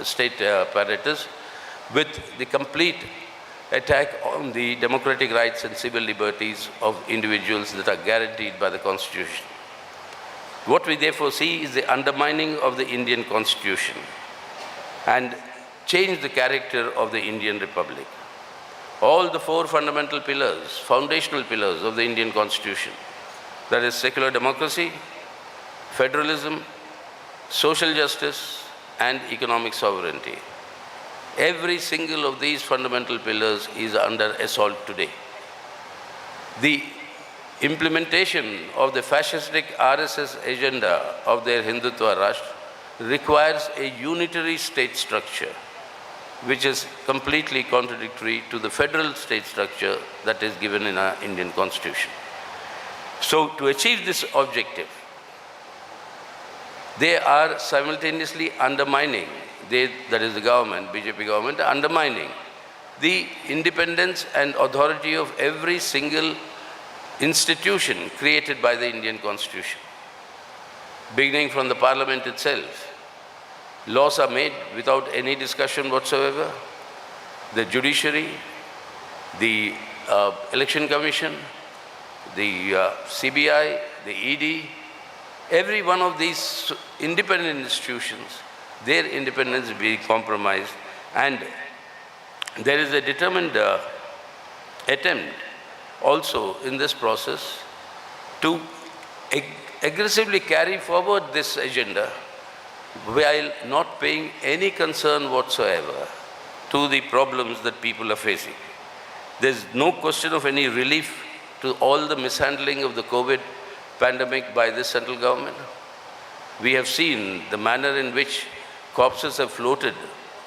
state apparatus with the complete attack on the democratic rights and civil liberties of individuals that are guaranteed by the Constitution. What we therefore see is the undermining of the Indian Constitution and change the character of the Indian Republic. All the four fundamental pillars, foundational pillars of the Indian Constitution, that is secular democracy, federalism, social justice, and economic sovereignty. Every single of these fundamental pillars is under assault today. The implementation of the fascistic RSS agenda of their Hindutva Rashtra requires a unitary state structure, which is completely contradictory to the federal state structure that is given in our Indian Constitution. So, to achieve this objective, they are simultaneously undermining, that is the government, BJP government, undermining the independence and authority of every single institution created by the Indian Constitution. Beginning from the Parliament itself, laws are made without any discussion whatsoever. The judiciary, the election commission, the CBI, the ED, every one of these independent institutions, their independence is being compromised, and there is a determined attempt also in this process to aggressively carry forward this agenda while not paying any concern whatsoever to the problems that people are facing. There's no question of any relief to all the mishandling of the COVID pandemic by this central government. We have seen the manner in which corpses have floated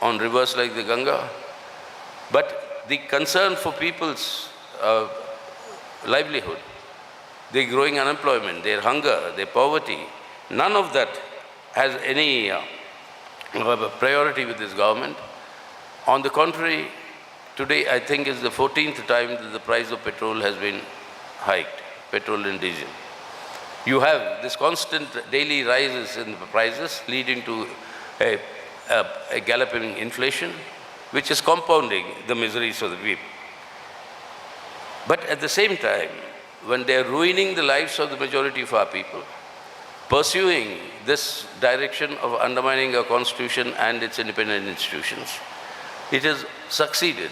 on rivers like the Ganga. But the concern for people's livelihood, their growing unemployment, their hunger, their poverty, none of that has any priority with this government. On the contrary, today I think is the 14th time that the price of petrol has been hiked, petrol and diesel. You have this constant daily rises in the prices leading to a galloping inflation, which is compounding the miseries of the people. But at the same time, when they are ruining the lives of the majority of our people, pursuing this direction of undermining our Constitution and its independent institutions, it has succeeded,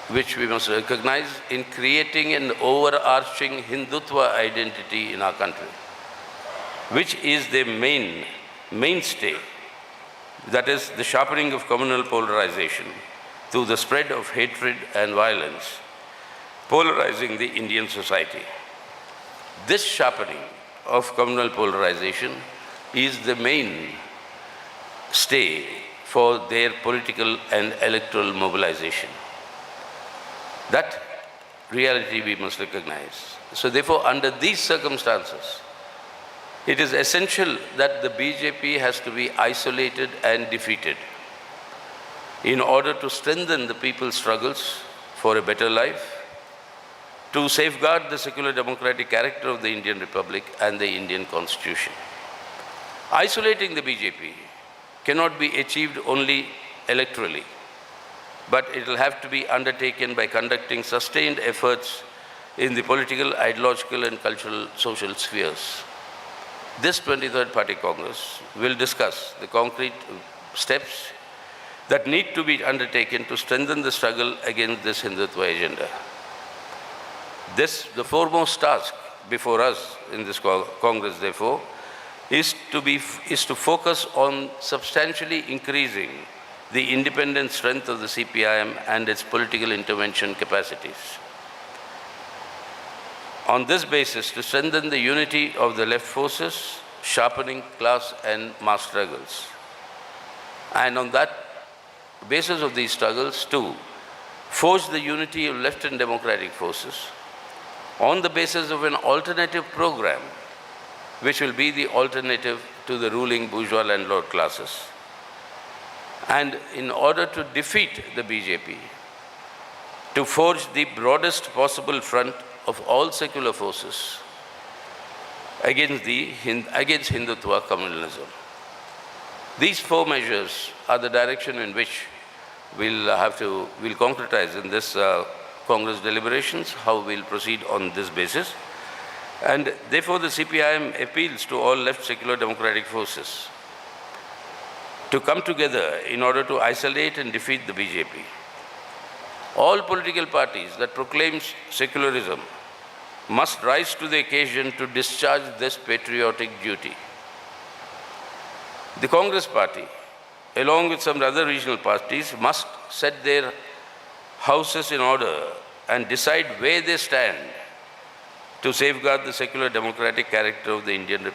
which we must recognize, in creating an overarching Hindutva identity in our country, which is the mainstay, that is the sharpening of communal polarization through the spread of hatred and violence, polarizing the Indian society. This sharpening of communal polarization is the main stay for their political and electoral mobilization. That reality we must recognize. So therefore, under these circumstances, it is essential that the BJP has to be isolated and defeated in order to strengthen the people's struggles for a better life, to safeguard the secular democratic character of the Indian Republic and the Indian Constitution. Isolating the BJP cannot be achieved only electorally, but it will have to be undertaken by conducting sustained efforts in the political, ideological, and cultural social spheres. This 23rd Party Congress will discuss the concrete steps that need to be undertaken to strengthen the struggle against this Hindutva agenda. The foremost task before us in this Congress, therefore, is to focus on substantially increasing the independent strength of the CPIM and its political intervention capacities. On this basis, to strengthen the unity of the left forces, sharpening class and mass struggles. And on that basis of these struggles, to forge the unity of left and democratic forces on the basis of an alternative program, which will be the alternative to the ruling bourgeois landlord classes. And in order to defeat the BJP, to forge the broadest possible front of all secular forces against Hindutva communalism. These four measures are the direction in which we'll concretize in this Congress deliberations, how we'll proceed on this basis. And therefore, the CPIM appeals to all left secular democratic forces to come together in order to isolate and defeat the BJP. All political parties that proclaim secularism must rise to the occasion to discharge this patriotic duty. The Congress Party, along with some other regional parties, must set their houses in order and decide where they stand to safeguard the secular democratic character of the Indian Republic.